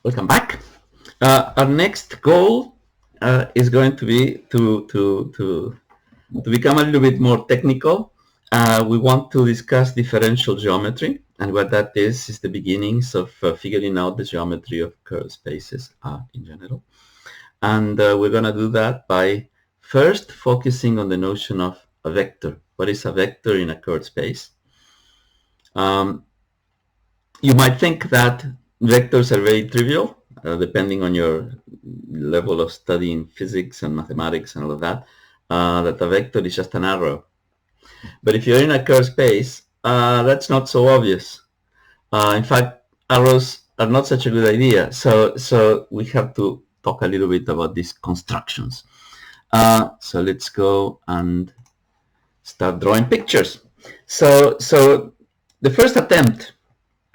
Welcome back. Our next goal is going to be to become a little bit more technical. We want to discuss differential geometry, and what that is the beginnings of figuring out the geometry of curved spaces in general. And we're going to do that by first focusing on the notion of a vector. What is a vector in a curved space? You might think that vectors are very trivial, depending on your level of study in physics and mathematics and all of that, that a vector is just an arrow. But if you're in a curved space, that's not so obvious. In fact, arrows are not such a good idea. So we have to talk a little bit about these constructions. So let's go and start drawing pictures. So the first attempt,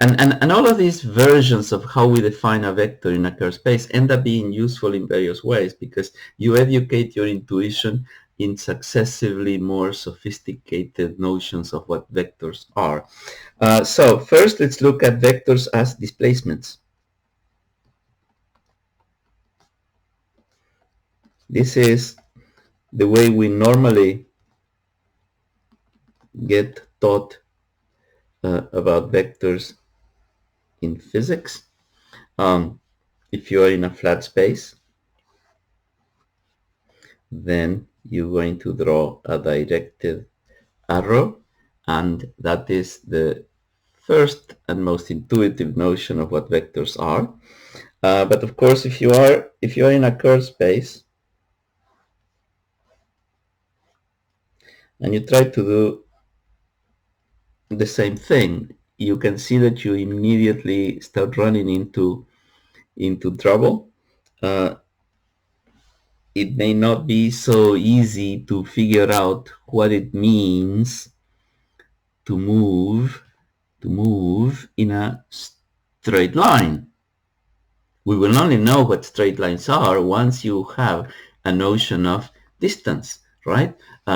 and all of these versions of how we define a vector in a curved space end up being useful in various ways because you educate your intuition in successively more sophisticated notions of what vectors are. So first, let's look at vectors as displacements. This is the way we normally get taught about vectors in physics. If you are in a flat space, then you're going to draw a directed arrow, and that is the first and most intuitive notion of what vectors are. But of course, if you are in a curved space and you try to do the same thing, you can see that you immediately start running into trouble. It may not be so easy to figure out what it means to move in a straight line. We will only know what straight lines are once you have a notion of distance, right?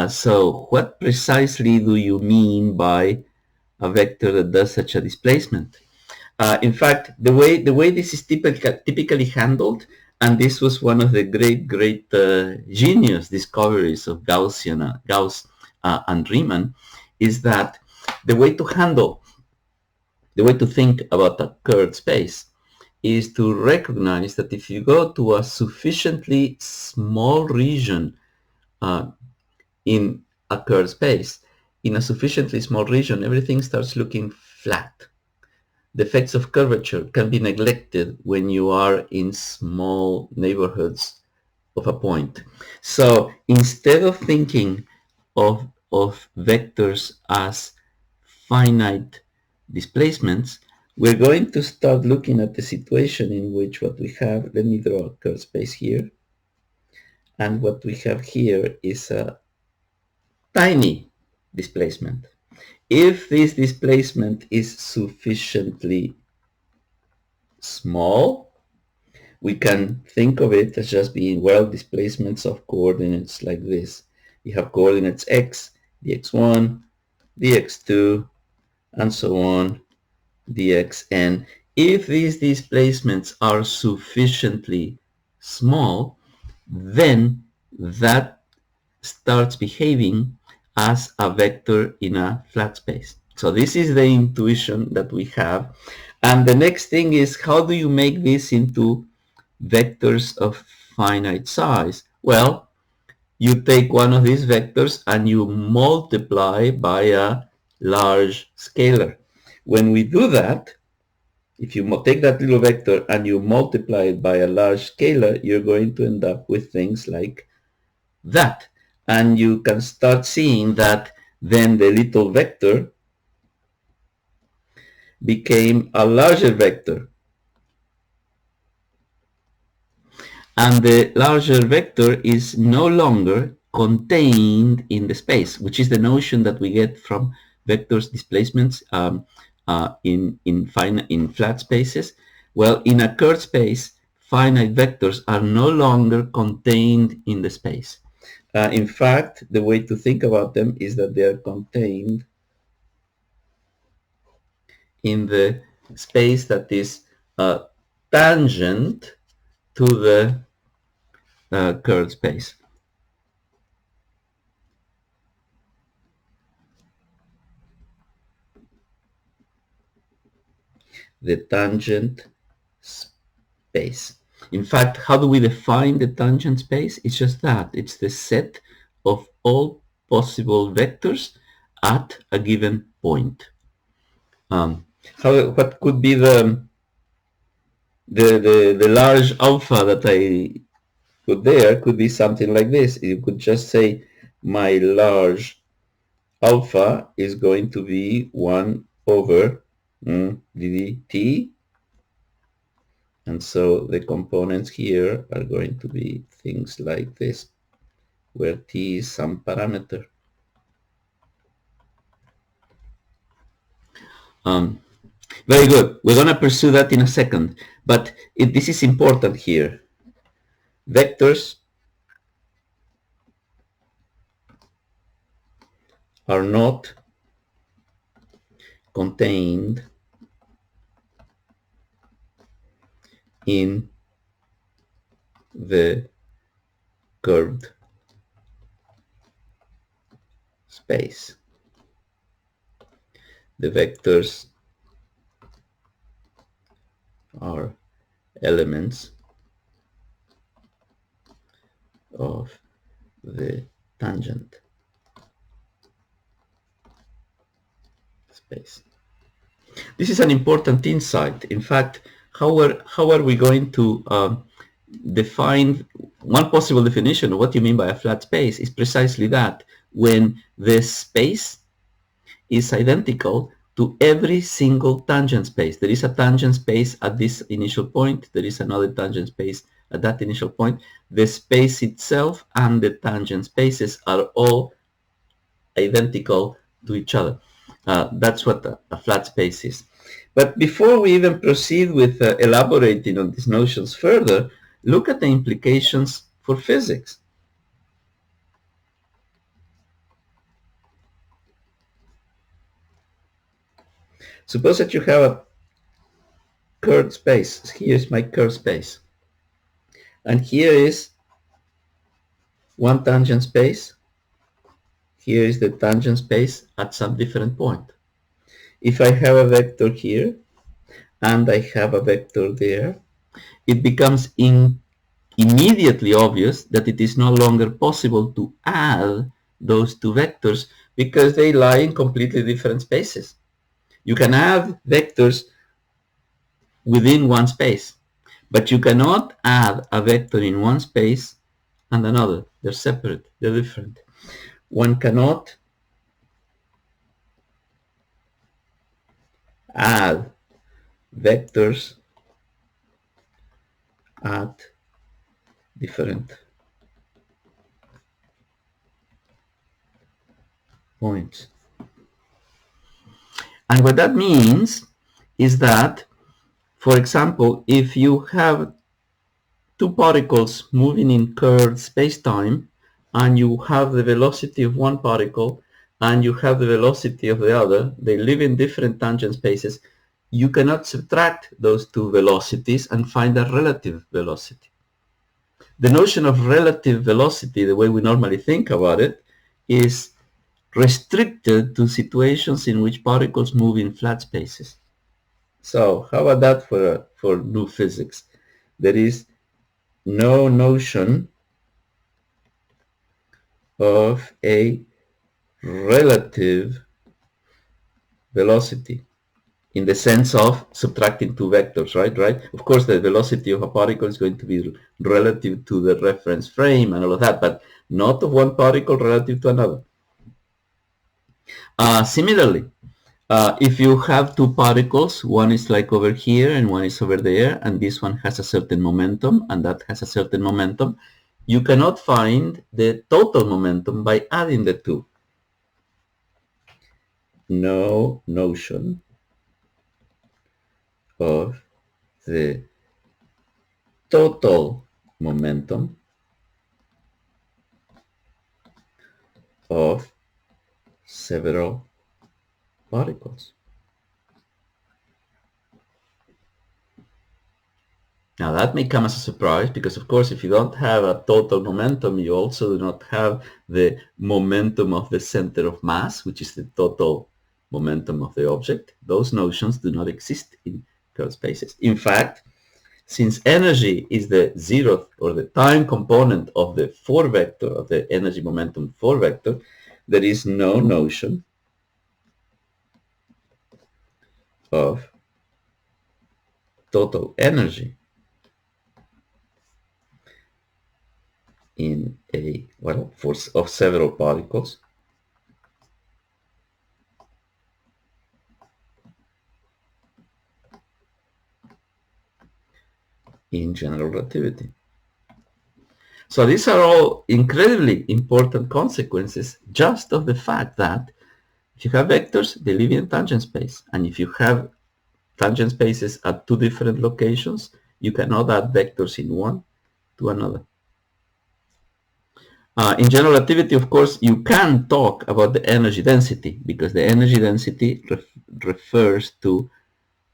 So what precisely do you mean by a vector that does such a displacement? In fact, the way this is typically handled, and this was one of the great genius discoveries of Gauss and Riemann, is that the way to think about a curved space is to recognize that if you go to a sufficiently small region in a curved space, in a sufficiently small region, everything starts looking flat. The effects of curvature can be neglected when you are in small neighborhoods of a point. So instead of thinking of vectors as finite displacements, we're going to start looking at the situation in which what we have, let me draw a curved space here, and what we have here is a tiny displacement. If this displacement is sufficiently small, we can think of it as just being, well, displacements of coordinates like this. You have coordinates x, dx1, dx2, and so on, dxn. If these displacements are sufficiently small, then that starts behaving as a vector in a flat space. So this is the intuition that we have. And the next thing is, how do you make this into vectors of finite size? Well, you take one of these vectors and you multiply by a large scalar. When we do that, if you take that little vector and you multiply it by a large scalar, you're going to end up with things like that. And you can start seeing that then the little vector became a larger vector. And the larger vector is no longer contained in the space, which is the notion that we get from vectors displacements in flat spaces. Well, in a curved space, finite vectors are no longer contained in the space. In fact, the way to think about them is that they are contained in the space that is tangent to the curved space. The tangent space. In fact, how do we define the tangent space? It's just that. It's the set of all possible vectors at a given point. What could be the large alpha that I put there could be something like this. You could just say my large alpha is going to be 1 over dt, and so the components here are going to be things like this, where t is some parameter. Very good. We're going to pursue that in a second, but this is important here. Vectors are not contained in the curved space. The vectors are elements of the tangent space. This is an important insight. In fact, how are we going to define one possible definition of what you mean by a flat space is precisely that, when the space is identical to every single tangent space. There is a tangent space at this initial point. There is another tangent space at that initial point. The space itself and the tangent spaces are all identical to each other. That's what a flat space is. But before we even proceed with elaborating on these notions further, look at the implications for physics. Suppose that you have a curved space. Here's my curved space. And here is one tangent space. Here is the tangent space at some different point. If I have a vector here and I have a vector there, it becomes immediately obvious that it is no longer possible to add those two vectors because they lie in completely different spaces. You can add vectors within one space, but you cannot add a vector in one space and another. They're separate, they're different. One cannot add vectors at different points. And what that means is that, for example, if you have two particles moving in curved space-time and you have the velocity of one particle and you have the velocity of the other, they live in different tangent spaces, you cannot subtract those two velocities and find a relative velocity. The notion of relative velocity, the way we normally think about it, is restricted to situations in which particles move in flat spaces. So how about that for new physics? There is no notion of a relative velocity in the sense of subtracting two vectors, right? Of course, the velocity of a particle is going to be relative to the reference frame and all of that, but not of one particle relative to another. Similarly, if you have two particles, one is like over here and one is over there, and this one has a certain momentum and that has a certain momentum, you cannot find the total momentum by adding the two. No notion of the total momentum of several particles. Now that may come as a surprise because of course if you don't have a total momentum, you also do not have the momentum of the center of mass, which is the total momentum of the object. Those notions do not exist in curved spaces. In fact, since energy is the zeroth or the time component of the 4 vector, of the energy momentum 4 vector, there is no notion of total energy in a, well, of several particles in general relativity. So these are all incredibly important consequences just of the fact that if you have vectors, they live in a tangent space. And if you have tangent spaces at 2 different locations, you cannot add vectors in one to another. In general relativity, of course, you can talk about the energy density because the energy density refers to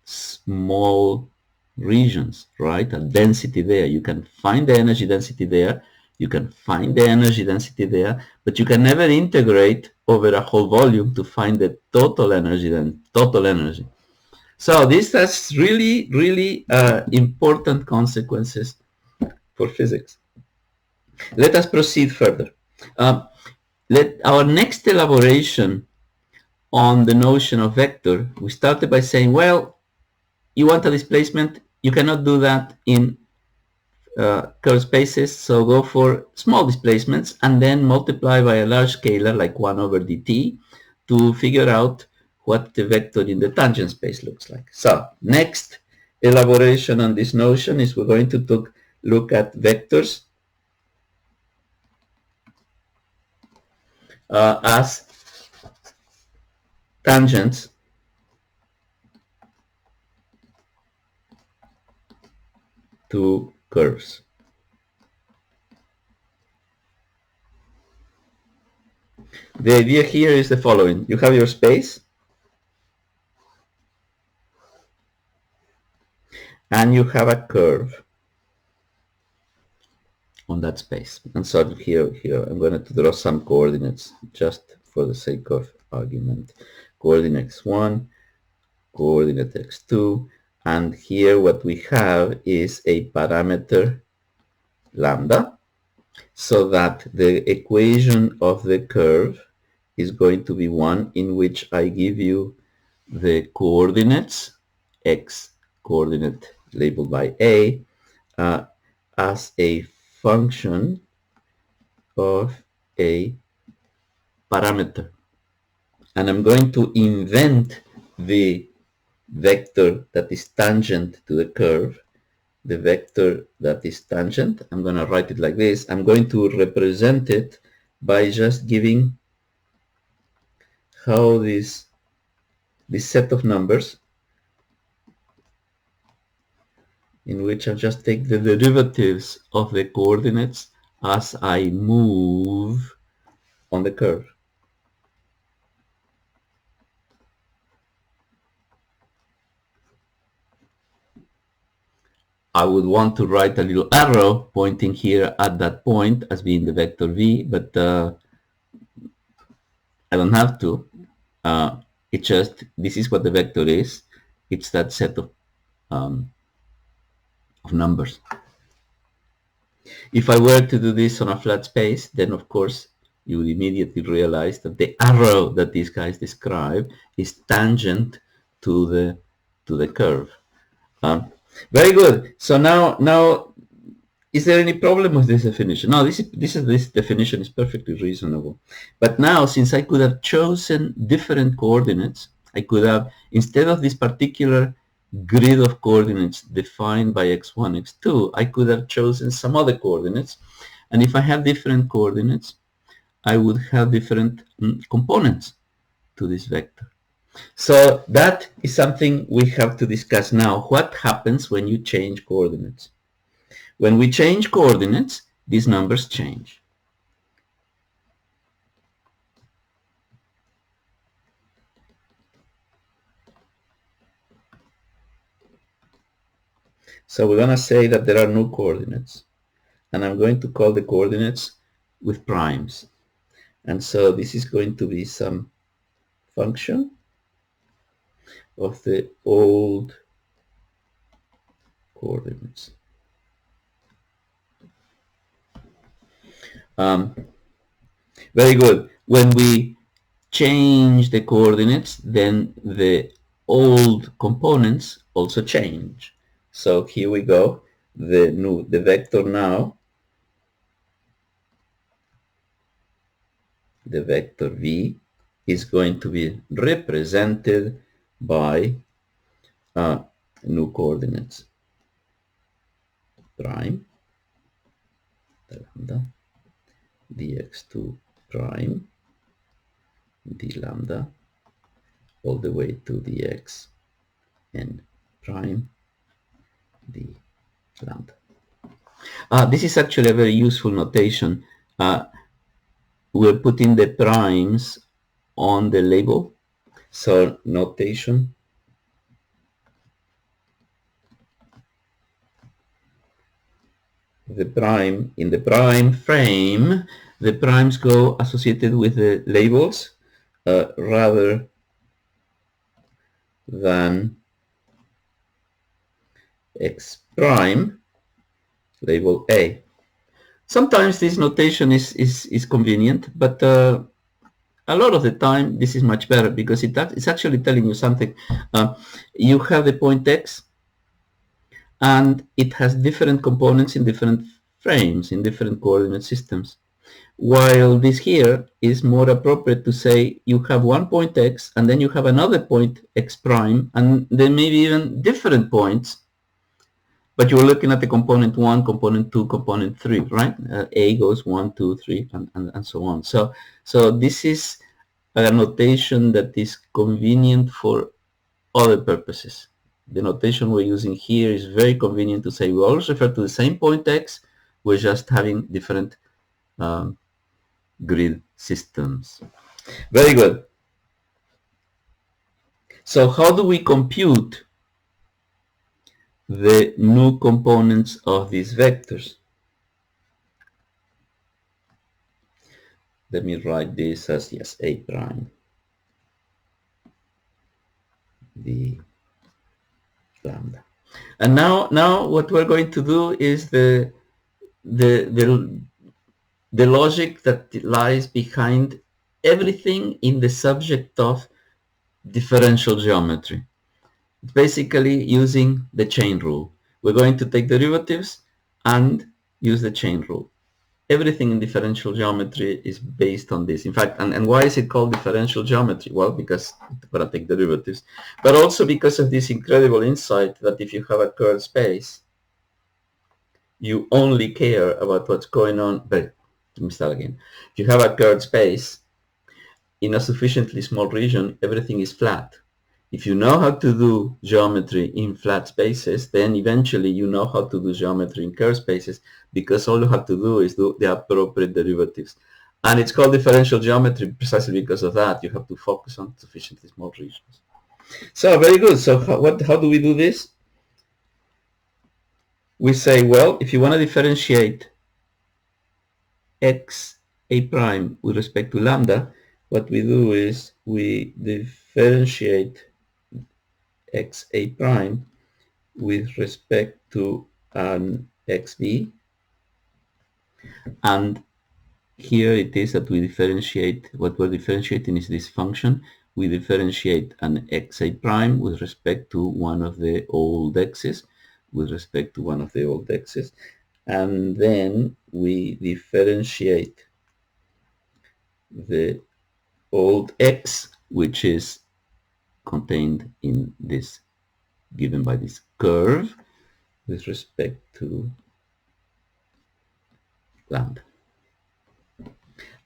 small regions, right? A density there. You can find the energy density there. You can find the energy density there, but you can never integrate over a whole volume to find the total energy. So this has really, really important consequences for physics. Let us proceed further. Let our next elaboration on the notion of vector, we started by saying, well, you want a displacement, you cannot do that in curved spaces, so go for small displacements and then multiply by a large scalar like 1 over dt to figure out what the vector in the tangent space looks like. So next elaboration on this notion is we're going to look at vectors as tangents to curves. The idea here is the following. You have your space and you have a curve on that space. And so here I'm going to draw some coordinates just for the sake of argument. Coordinate x1, coordinate x2, and here what we have is a parameter lambda, so that the equation of the curve is going to be one in which I give you the coordinates, x coordinate labeled by a, as a function of a parameter. And I'm going to invent the vector that is tangent to the curve, the vector that is tangent. I'm going to write it like this. I'm going to represent it by just giving how this set of numbers in which I just take the derivatives of the coordinates as I move on the curve. I would want to write a little arrow pointing here at that point as being the vector v, but I don't have to. It just, this is what the vector is. It's that set of numbers. If I were to do this on a flat space, then of course you would immediately realize that the arrow that these guys describe is tangent to the curve. Very good. So now, is there any problem with this definition? No, this definition is perfectly reasonable. But now, since I could have chosen different coordinates, I could have, instead of this particular grid of coordinates defined by x1, x2, I could have chosen some other coordinates. And if I have different coordinates, I would have different components to this vector. So that is something we have to discuss now. What happens when you change coordinates? When we change coordinates, these numbers change. So we're going to say that there are no coordinates. And I'm going to call the coordinates with primes. And so this is going to be some function of the old coordinates. Very good. When we change the coordinates, then the old components also change. So here we go. The vector now, the vector v, is going to be represented by new coordinates. Prime, the lambda, dx2 prime, d lambda, all the way to dx n prime, d lambda. This is actually a very useful notation. We're putting the primes on the label. So notation, the prime, in the prime frame, the primes go associated with the labels rather than x prime label A. Sometimes this notation is convenient, but a lot of the time this is much better because it's actually telling you something. You have the point x, and it has different components in different frames, in different coordinate systems. While this here is more appropriate to say you have one point x, and then you have another point x prime, and then maybe even different points, but you're looking at the component 1, component 2, component 3, right? A goes 1, 2, 3, and so on. So this is a notation that is convenient for other purposes. The notation we're using here is very convenient to say we always refer to the same point x, we're just having different grid systems. Very good. So how do we compute the new components of these vectors? Let me write this as, yes, A prime, d lambda. And now what we're going to do is the logic that lies behind everything in the subject of differential geometry. It's basically using the chain rule. We're going to take derivatives and use the chain rule. Everything in differential geometry is based on this. In fact, and why is it called differential geometry? Well, because we're going to take derivatives, but also because of this incredible insight that if you have a curved space, you only care about what's going on. But let me start again. If you have a curved space in a sufficiently small region, everything is flat. If you know how to do geometry in flat spaces, then eventually you know how to do geometry in curved spaces, because all you have to do is do the appropriate derivatives. And it's called differential geometry precisely because of that. You have to focus on sufficiently small regions. So very good. So how do we do this? We say, well, if you want to differentiate x a prime with respect to lambda, what we do is we differentiate x a prime with respect to an xb, and here it is that we differentiate, what we're differentiating is this function. We differentiate an xa prime with respect to one of the old x's, and then we differentiate the old x, which is contained in this, given by this curve, with respect to lambda.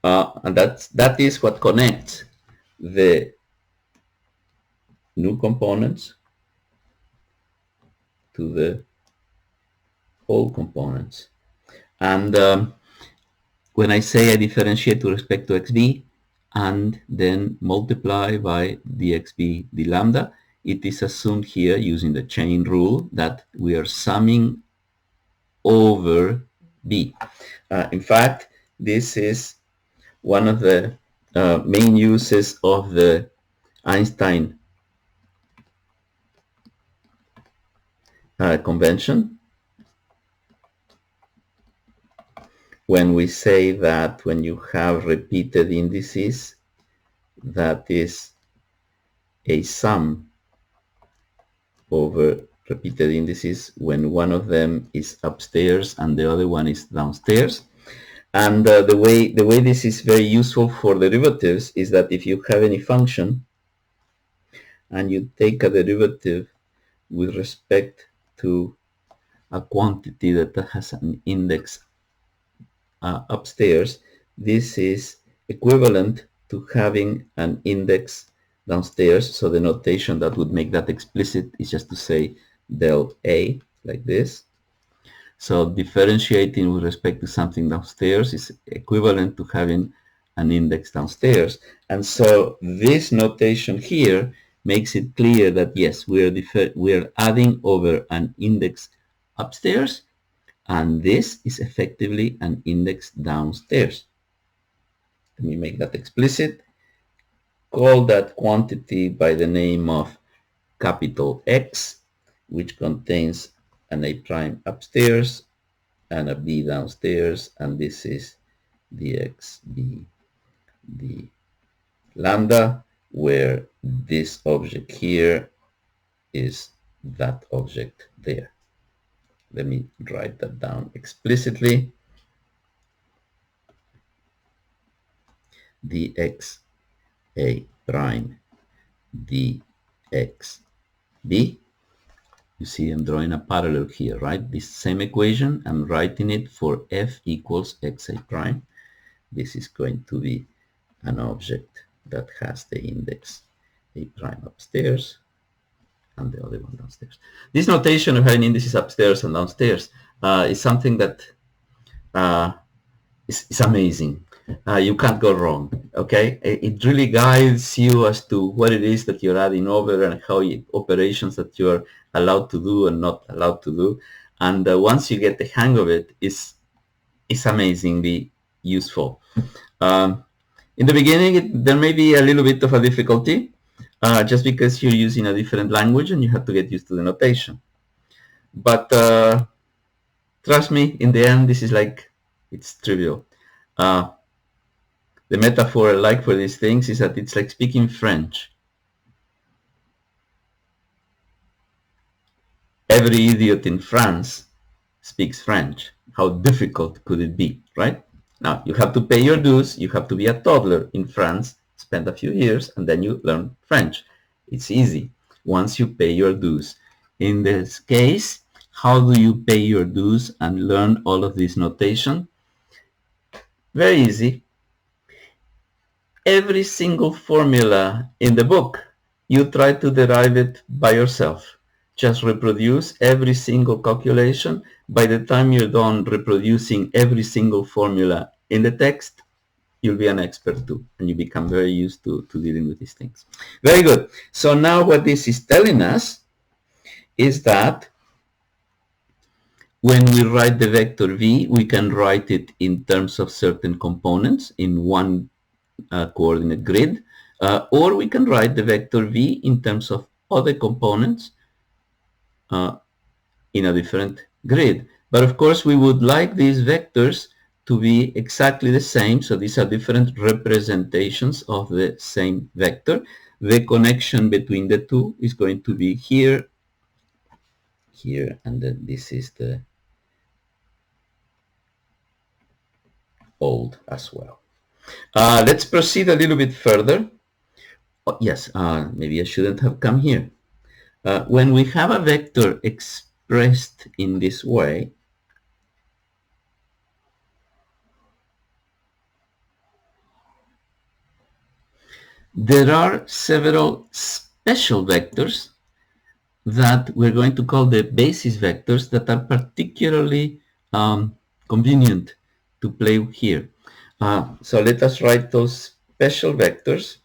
And that is what connects the new components to the old components. And when I say I differentiate with respect to xb and then multiply by dxb d lambda, it is assumed here using the chain rule that we are summing over B. In fact, this is one of the main uses of the Einstein convention, when we say that when you have repeated indices, that is a sum over repeated indices when one of them is upstairs and the other one is downstairs. And the way this is very useful for derivatives is that if you have any function and you take a derivative with respect to a quantity that has an index upstairs, this is equivalent to having an index downstairs. So the notation that would make that explicit is just to say del A, like this. So differentiating with respect to something downstairs is equivalent to having an index downstairs. And so this notation here makes it clear that yes, we are adding over an index upstairs, and this is effectively an index downstairs. Let me make that explicit. Call that quantity by the name of capital X, which contains an A prime upstairs and a B downstairs, and this is dx d lambda, where this object here is that object there. Let me write that down explicitly. dx A prime dx B. You see I'm drawing a parallel here, right? This same equation, I'm writing it for f equals xa prime. This is going to be an object that has the index A prime upstairs and the other one downstairs. This notation of having indices upstairs and downstairs is something that is amazing. You can't go wrong, okay? It really guides you as to what it is that you're adding over and how operations that you're allowed to do and not allowed to do. And once you get the hang of it, it's amazingly useful. In the beginning, there may be a little bit of a difficulty just because you're using a different language and you have to get used to the notation. But trust me, in the end, this is like, it's trivial. The metaphor I like for these things is that it's like speaking French. Every idiot in France speaks French. How difficult could it be, right? Now, you have to pay your dues. You have to be a toddler in France, spend a few years, and then you learn French. It's easy once you pay your dues. In this case, how do you pay your dues and learn all of this notation? Very easy. Every single formula in the book, you try to derive it by yourself. Just reproduce every single calculation. By the time you're done reproducing every single formula in the text, you'll be an expert too, and you become very used to dealing with these things. Very good. So now what this is telling us is that when we write the vector v, we can write it in terms of certain components in one coordinate grid, or we can write the vector v in terms of other components in a different grid. But of course, we would like these vectors to be exactly the same. So these are different representations of the same vector. The connection between the two is going to be here, here, and then this is the old as well. Let's proceed a little bit further. Oh, yes, maybe I shouldn't have come here. When we have a vector expressed in this way, there are several special vectors that we're going to call the basis vectors that are particularly convenient to play here. So let us write those special vectors.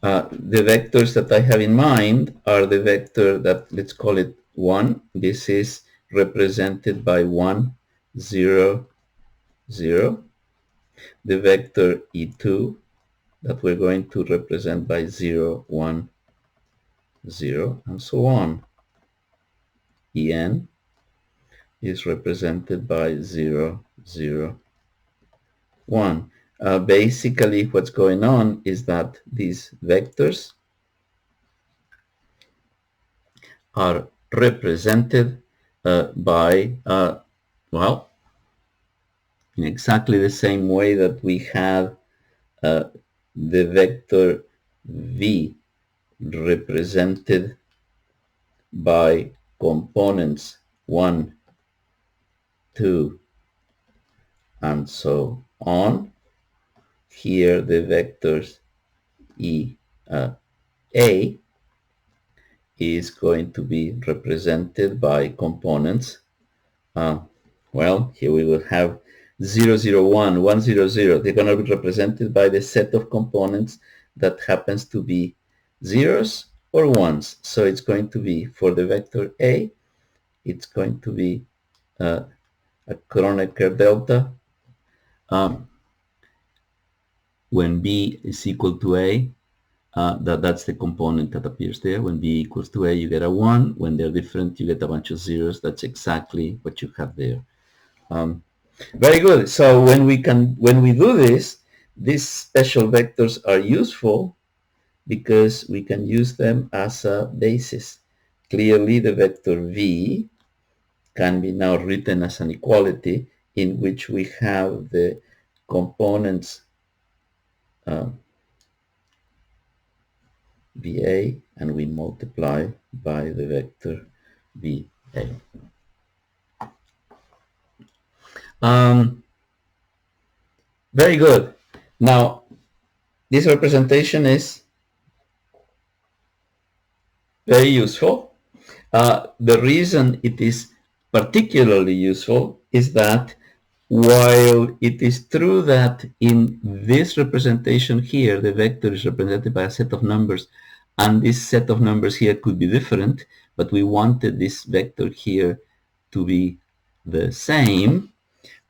The vectors that I have in mind are the vector that, let's call it 1. This is represented by 1, 0, 0. The vector E2 that we're going to represent by 0, 1, 0, and so on. En is represented by 0, 0, 1. Basically, what's going on is that these vectors are represented by, well, in exactly the same way that we have the vector v represented by components 1, 2, and so on. Here the vectors A is going to be represented by components. Well, here we will have 0, 0, 1, 1, 0, 0. They're going to be represented by the set of components that happens to be zeros or ones. So it's going to be, for the vector A, it's going to be a Kronecker delta when B is equal to A. That's the component that appears there. When B equals to A, you get a 1. When they're different, you get a bunch of zeros. That's exactly what you have there. Very good. So when we do this, these special vectors are useful because we can use them as a basis. Clearly, the vector V can be now written as an equality in which we have the components VA and we multiply by the vector VA. Very good. Now, this representation is very useful. The reason it is particularly useful is that while it is true that in this representation here, the vector is represented by a set of numbers, and this set of numbers here could be different, but we wanted this vector here to be the same.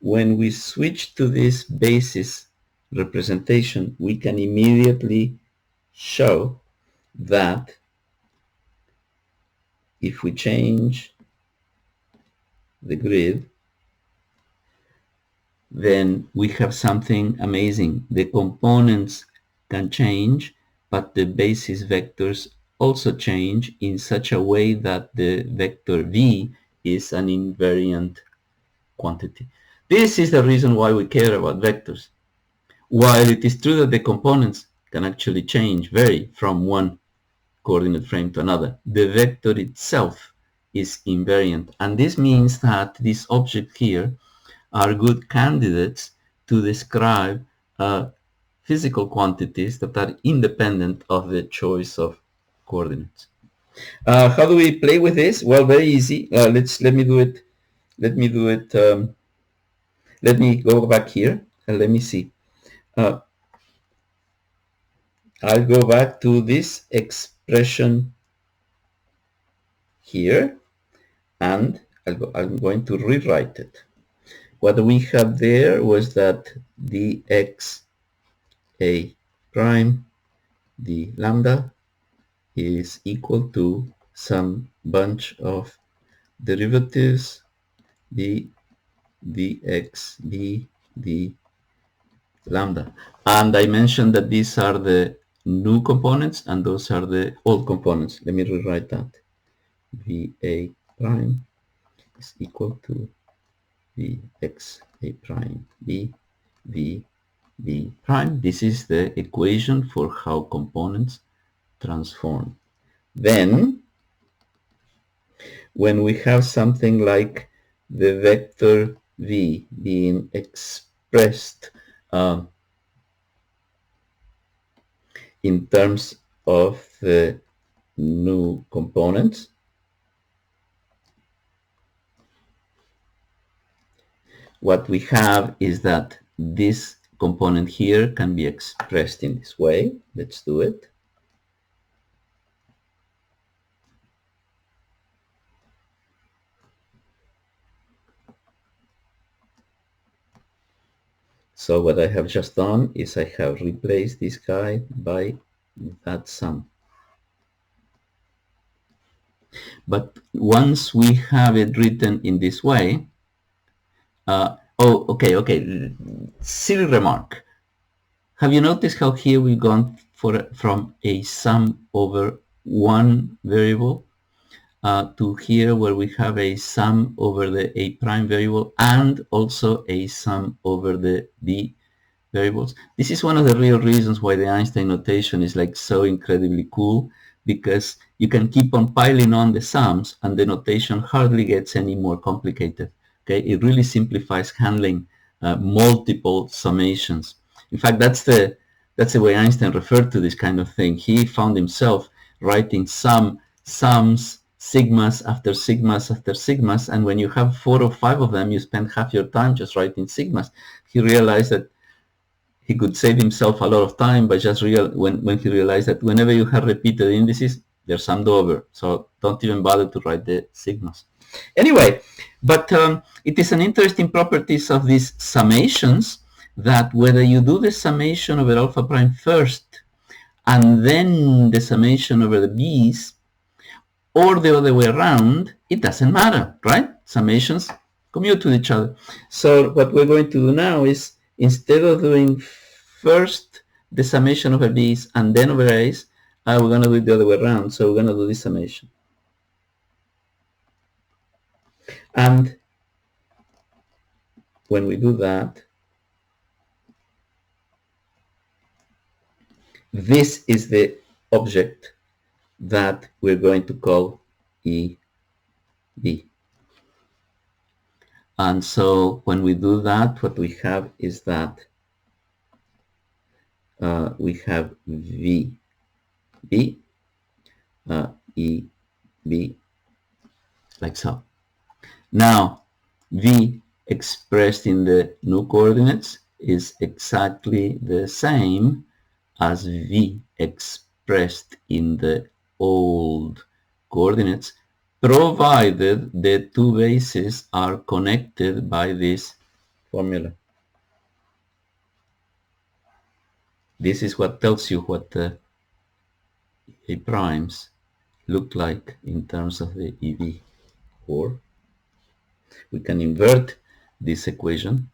When we switch to this basis representation, we can immediately show that if we change the grid, then we have something amazing. The components can change, but the basis vectors also change in such a way that the vector V is an invariant quantity. This is the reason why we care about vectors. While it is true that the components can actually change, vary from one coordinate frame to another, the vector itself is invariant. And this means that these objects here are good candidates to describe physical quantities that are independent of the choice of coordinates. How do we play with this? Well, very easy. Let me do it. Let me go back here and let me see. I'll go back to this expression here, and I'm going to rewrite it. What we had there was that dx a prime d lambda is equal to some bunch of derivatives d dx b d lambda. And I mentioned that these are the new components and those are the old components. Let me rewrite that. VA prime is equal to Vx a prime b v b prime. This is the equation for how components transform. Then, when we have something like the vector v being expressed in terms of the new components, what we have is that this component here can be expressed in this way. Let's do it. So what I have just done is I have replaced this guy by that sum. But once we have it written in this way, okay, silly remark. Have you noticed how here we've gone from a sum over one variable to here where we have a sum over the A prime variable and also a sum over the B variables? This is one of the real reasons why the Einstein notation is like so incredibly cool, because you can keep on piling on the sums and the notation hardly gets any more complicated. Okay, it really simplifies handling multiple summations. In fact, that's the way Einstein referred to this kind of thing. He found himself writing sums, sigmas after sigmas after sigmas, and when you have 4 or 5 of them, you spend half your time just writing sigmas. He realized that he could save himself a lot of time by just when he realized that whenever you have repeated indices, they're summed over. So don't even bother to write the sigmas. Anyway, but it is an interesting properties of these summations that whether you do the summation over alpha prime first and then the summation over the b's, or the other way around, it doesn't matter, right? Summations commute with each other. So what we're going to do now is, instead of doing first the summation over b's and then over a's, we're going to do it the other way around. So we're going to do this summation. And when we do that, this is the object that we're going to call EB. And so when we do that, what we have is that we have V, B, E, B, like so. Now, V expressed in the new coordinates is exactly the same as V expressed in the old coordinates, provided the two bases are connected by this formula. This is what tells you what the A primes look like in terms of the EV. Or we can invert this equation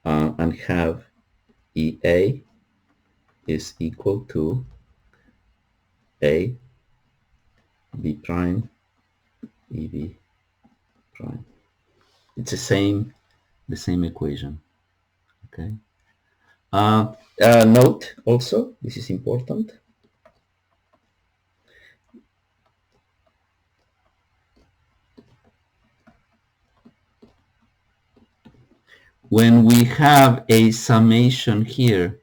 and have EA is equal to A B prime EB prime. It's the same equation. Okay. Note also, this is important. When we have a summation here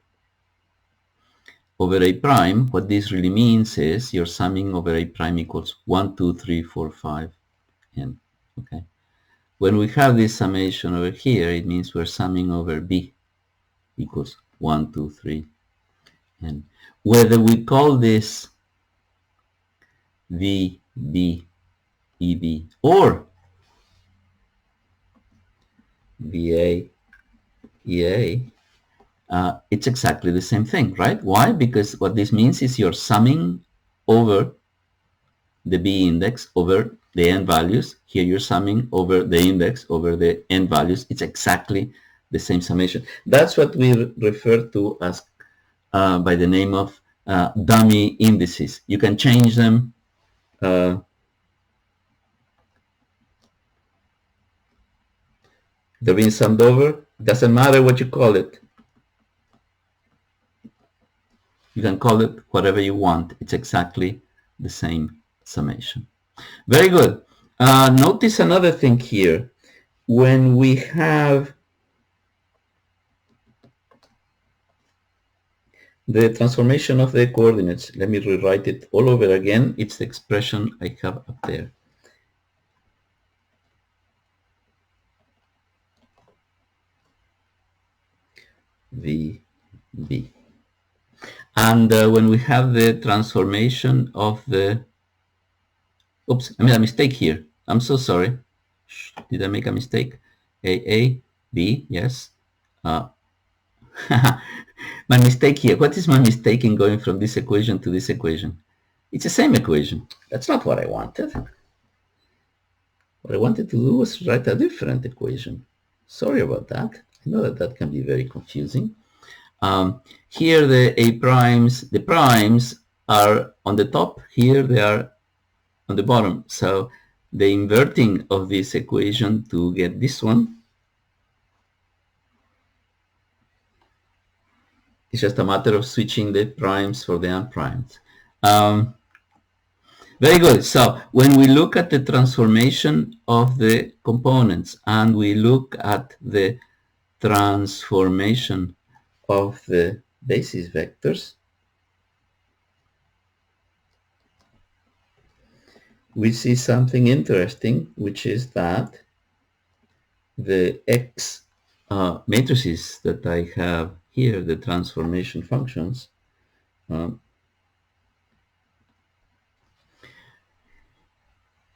over A prime, what this really means is you're summing over A prime equals 1, 2, 3, 4, 5, n. Okay. When we have this summation over here, it means we're summing over B equals 1, 2, 3, n. Whether we call this V, B, EB, or VA, EA, it's exactly the same thing, right? Why? Because what this means is you're summing over the B index over the n values. Here you're summing over the index over the n values. It's exactly the same summation. That's what we refer to as by the name of dummy indices. You can change them. They're being summed over. Doesn't matter what you call it. You can call it whatever you want. It's exactly the same summation. Very good. Notice another thing here. When we have the transformation of the coordinates, let me rewrite it all over again. It's the expression I have up there. VB. And when we have the transformation of the, oops, I made a mistake here. I'm so sorry. Did I make a mistake? AA, B, yes. Uh, my mistake here. What is my mistake in going from this equation to this equation? It's the same equation. That's not what I wanted. What I wanted to do was write a different equation. Sorry about that. I know that that can be very confusing. Here the primes are on the top. Here they are on the bottom. So the inverting of this equation to get this one is just a matter of switching the primes for the unprimed. Very good. So when we look at the transformation of the components and we look at the transformation of the basis vectors, we see something interesting, which is that the X matrices that I have here, the transformation functions,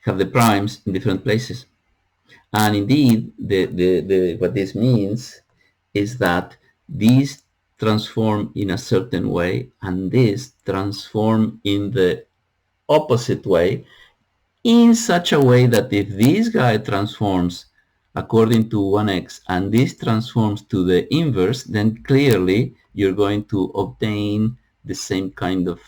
have the primes in different places. And indeed, what this means is that these transform in a certain way and these transform in the opposite way, in such a way that if this guy transforms according to 1x and this transforms to the inverse, then clearly you're going to obtain the same kind of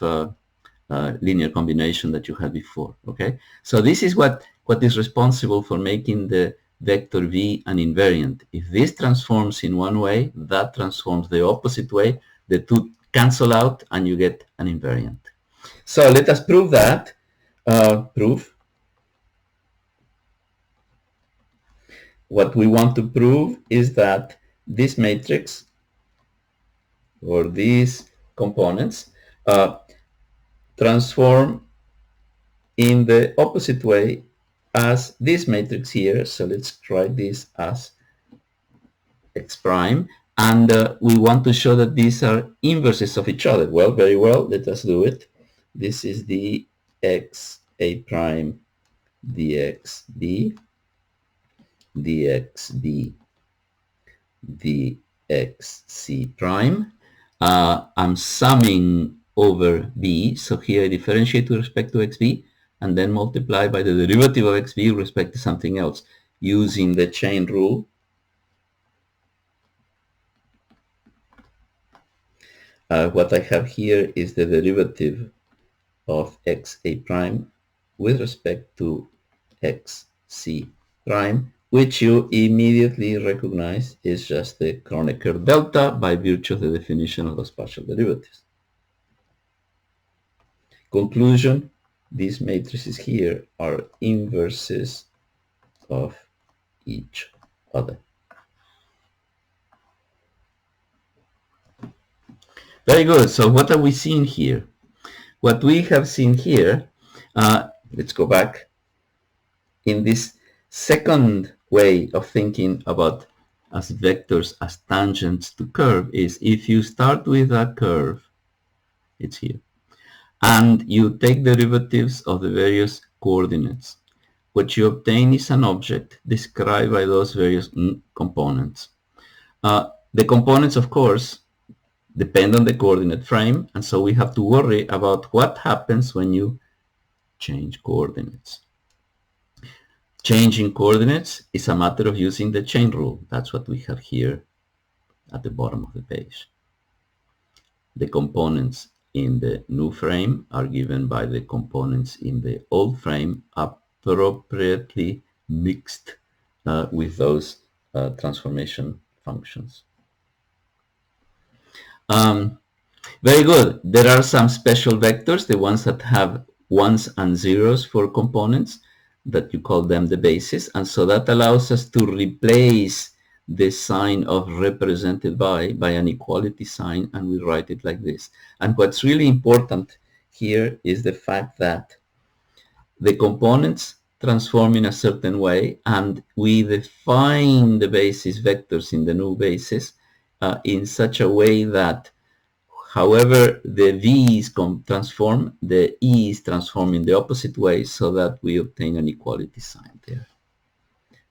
linear combination that you had before. Okay, so this is what is responsible for making the vector v an invariant. If this transforms in one way, that transforms the opposite way. The two cancel out and you get an invariant. So let us prove that. Proof. What we want to prove is that this matrix or these components transform in the opposite way as this matrix here. So let's write this as x prime. And we want to show that these are inverses of each other. Well, very well. Let us do it. This is the x a prime dxb, dxb, dxc prime. I'm summing over b. So here I differentiate with respect to xb and then multiply by the derivative of xb with respect to something else using the chain rule. What I have here is the derivative of x a prime with respect to x c prime, which you immediately recognize is just the Kronecker delta by virtue of the definition of those partial derivatives. Conclusion, these matrices here are inverses of each other. Very good. So what are we seeing here? What we have seen here, let's go back, in this second way of thinking about as vectors as tangents to curve is if you start with a curve, it's here, and you take derivatives of the various coordinates, what you obtain is an object described by those various components. The components, of course, depend on the coordinate frame, and so we have to worry about what happens when you change coordinates. Changing coordinates is a matter of using the chain rule. That's what we have here at the bottom of the page. The components in the new frame are given by the components in the old frame, appropriately mixed with those transformation functions. Very good. There are some special vectors, the ones that have ones and zeros for components, that you call them the basis. And so that allows us to replace the sign of represented by an equality sign, and we write it like this. And what's really important here is the fact that the components transform in a certain way, and we define the basis vectors in the new basis in such a way that however the v's transform, the e's transform in the opposite way, so that we obtain an equality sign there.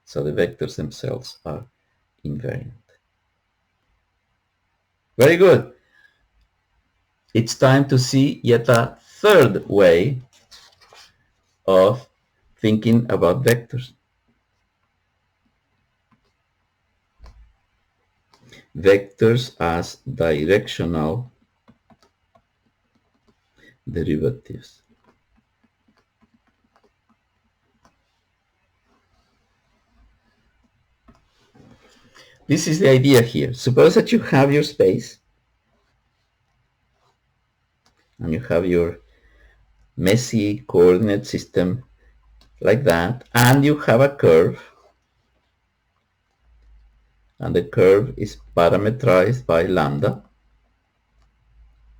So the vectors themselves are invariant. Very good. It's time to see yet a third way of thinking about vectors. Vectors as directional derivatives. This is the idea here. Suppose that you have your space and you have your messy coordinate system like that, and you have a curve, and the curve is parametrized by lambda.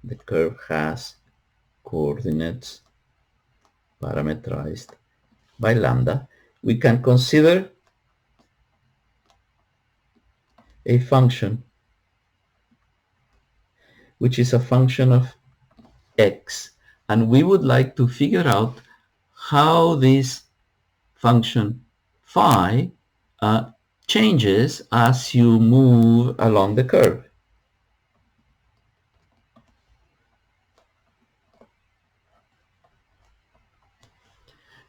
The curve has coordinates parametrized by lambda. We can consider a function which is a function of x, and we would like to figure out how this function phi changes as you move along the curve.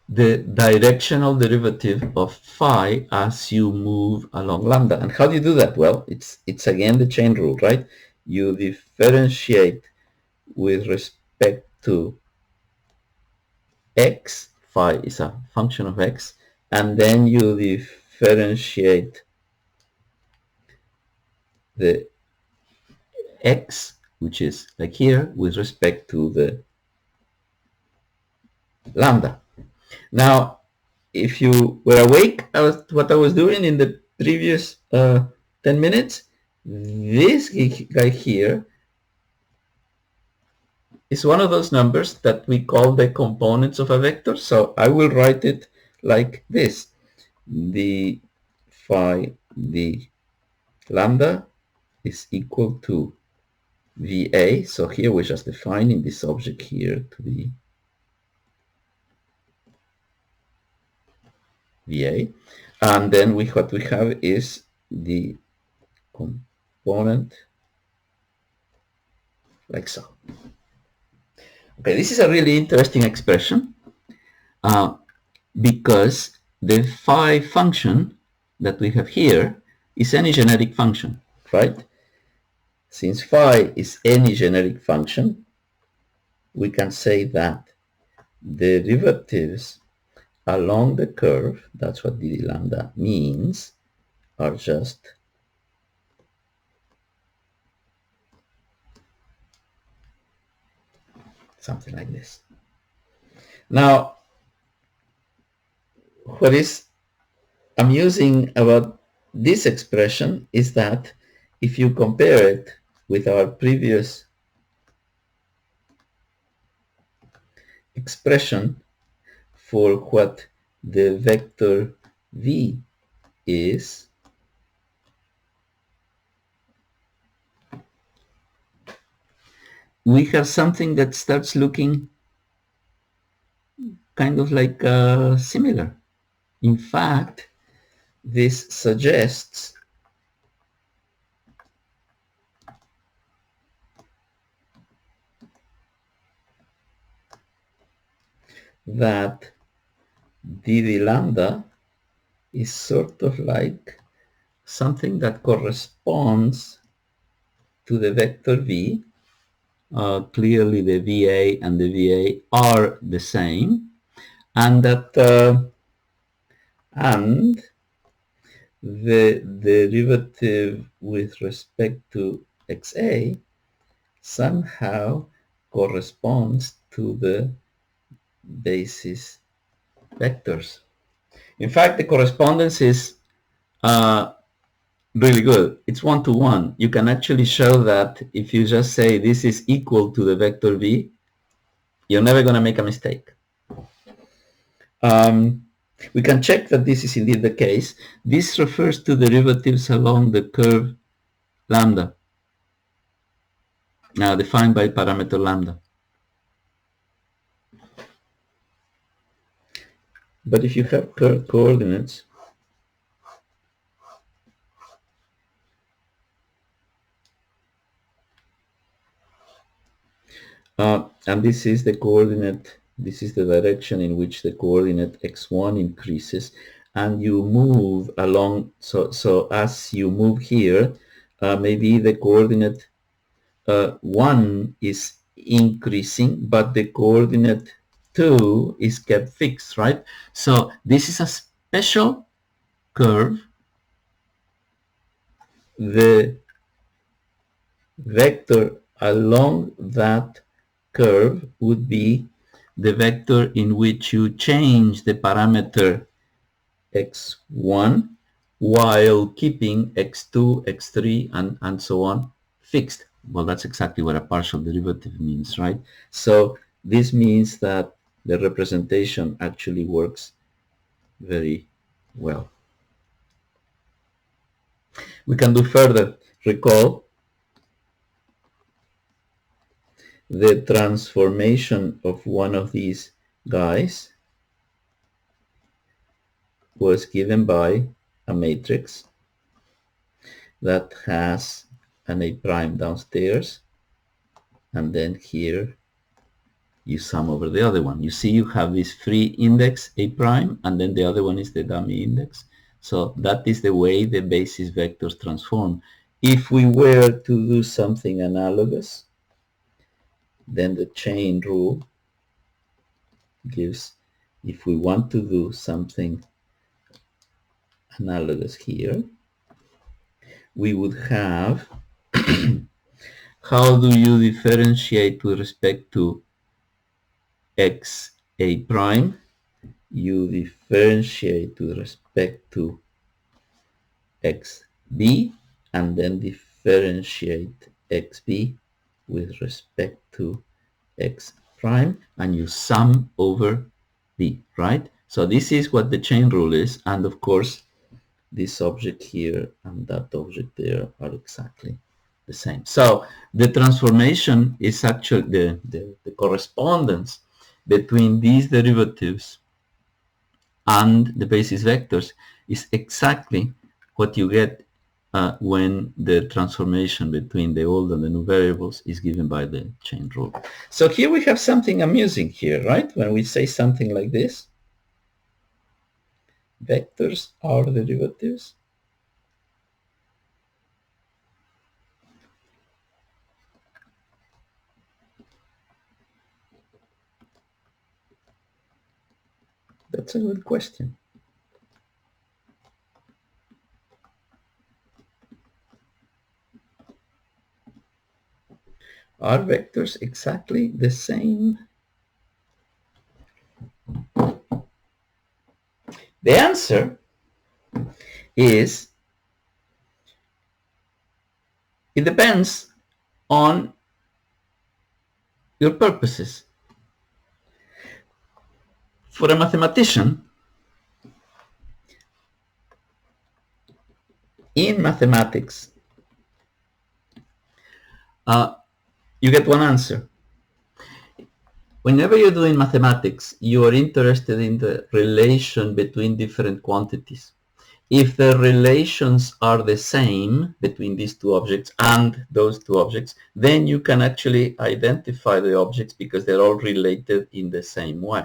The directional derivative of phi as you move along lambda. And how do you do that? Well, it's again the chain rule, right? You differentiate with respect to x, phi is a function of x, and then you differentiate the x, which is like here, with respect to the lambda. Now, if you were awake at what I was doing in the previous 10 minutes, this guy here is one of those numbers that we call the components of a vector. So I will write it like this. The phi d lambda is equal to VA. So here we're just defining this object here to be VA. And then what we have is the component like so. Okay, this is a really interesting expression because the phi function that we have here is any generic function, right? Since phi is any generic function, we can say that derivatives along the curve, that's what d lambda means, are just something like this. Now, what is amusing about this expression is that if you compare it with our previous expression for what the vector v is, we have something that starts looking kind of like similar. In fact, this suggests that d lambda is sort of like something that corresponds to the vector v. Clearly the VA and the VA are the same, and that and the derivative with respect to xa somehow corresponds to the basis vectors. In fact, the correspondence is really good. It's one-to-one. You can actually show that if you just say this is equal to the vector v, you're never going to make a mistake. We can check that this is indeed the case. This refers to derivatives along the curve lambda, now defined by parameter lambda. But if you have coordinates And this is the coordinate, this is the direction in which the coordinate x1 increases, and you move along. So as you move here, maybe the coordinate 1 is increasing, but the coordinate 2 is kept fixed, right? So this is a special curve. The vector along that curve would be the vector in which you change the parameter x1 while keeping x2, x3, and so on fixed. Well, that's exactly what a partial derivative means, right? So this means that the representation actually works very well. We can do further. Recall the transformation of one of these guys was given by a matrix that has an A prime downstairs, and then here you sum over the other one. You see you have this free index A prime, and then the other one is the dummy index. So that is the way the basis vectors transform. If we were to do something analogous, then the chain rule gives, if we want to do something analogous here, we would have how do you differentiate with respect to x A prime? You differentiate with respect to xb, and then differentiate xb with respect to x prime, and you sum over b, right? So this is what the chain rule is, and of course this object here and that object there are exactly the same. So the transformation is actually the correspondence between these derivatives and the basis vectors is exactly what you get when the transformation between the old and the new variables is given by the chain rule. So here we have something amusing here, right? When we say something like this, vectors are derivatives. That's a good question. Are vectors exactly the same? The answer is it depends on your purposes. For a mathematician, in mathematics, you get one answer. Whenever you're doing mathematics, you are interested in the relation between different quantities. If the relations are the same between these two objects and those two objects, then you can actually identify the objects because they're all related in the same way.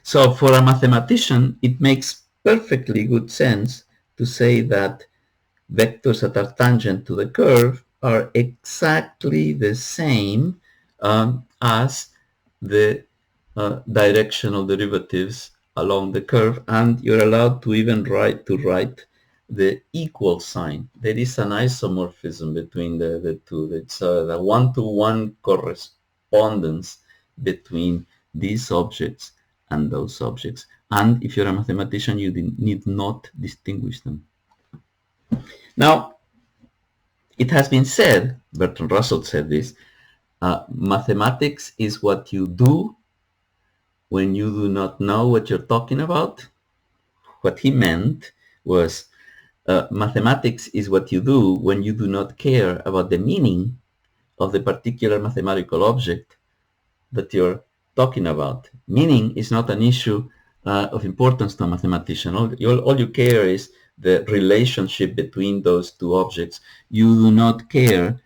So for a mathematician, it makes perfectly good sense to say that vectors that are tangent to the curve are exactly the same as the directional derivatives along the curve, and you're allowed to even write the equal sign. There is an isomorphism between the two. It's the one-to-one correspondence between these objects and those objects. And if you're a mathematician, you need not distinguish them. Now, it has been said, Bertrand Russell said this, mathematics is what you do when you do not know what you're talking about. What he meant was mathematics is what you do when you do not care about the meaning of the particular mathematical object that you're talking about. Meaning is not an issue of importance to a mathematician. All you care is the relationship between those two objects. You do not care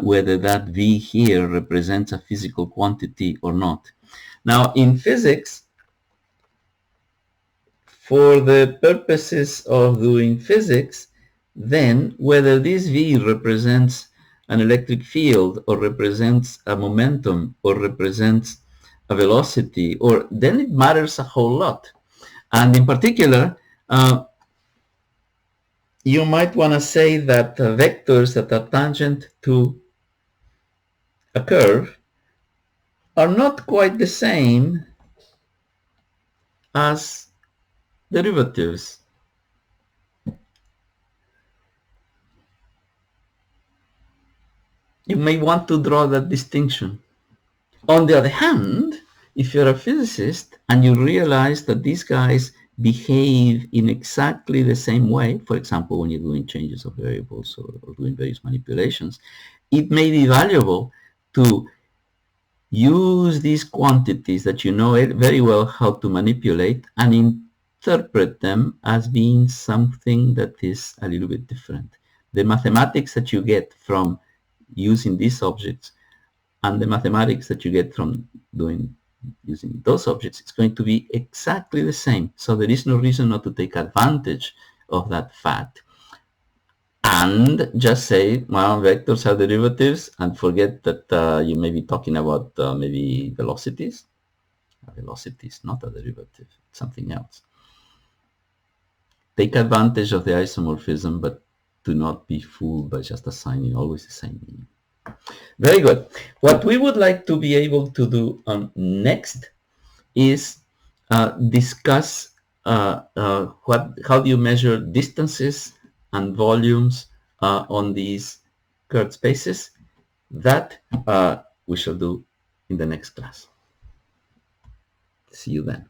whether that V here represents a physical quantity or not. Now, in physics, for the purposes of doing physics, then whether this V represents an electric field or represents a momentum or represents a velocity, or then it matters a whole lot. And in particular, you might want to say that vectors that are tangent to a curve are not quite the same as derivatives. You may want to draw that distinction. On the other hand, if you're a physicist and you realize that these guys behave in exactly the same way, for example, when you're doing changes of variables or doing various manipulations, it may be valuable to use these quantities that you know very well how to manipulate and interpret them as being something that is a little bit different. The mathematics that you get from using these objects and the mathematics that you get from using those objects is going to be exactly the same. So there is no reason not to take advantage of that fact and just say, well, vectors are derivatives, and forget that you may be talking about maybe velocities. A velocity is not a derivative, it's something else. Take advantage of the isomorphism, but do not be fooled by just assigning always the same meaning. Very good. What we would like to be able to do next is discuss how do you measure distances and volumes on these curved spaces. That we shall do in the next class. See you then.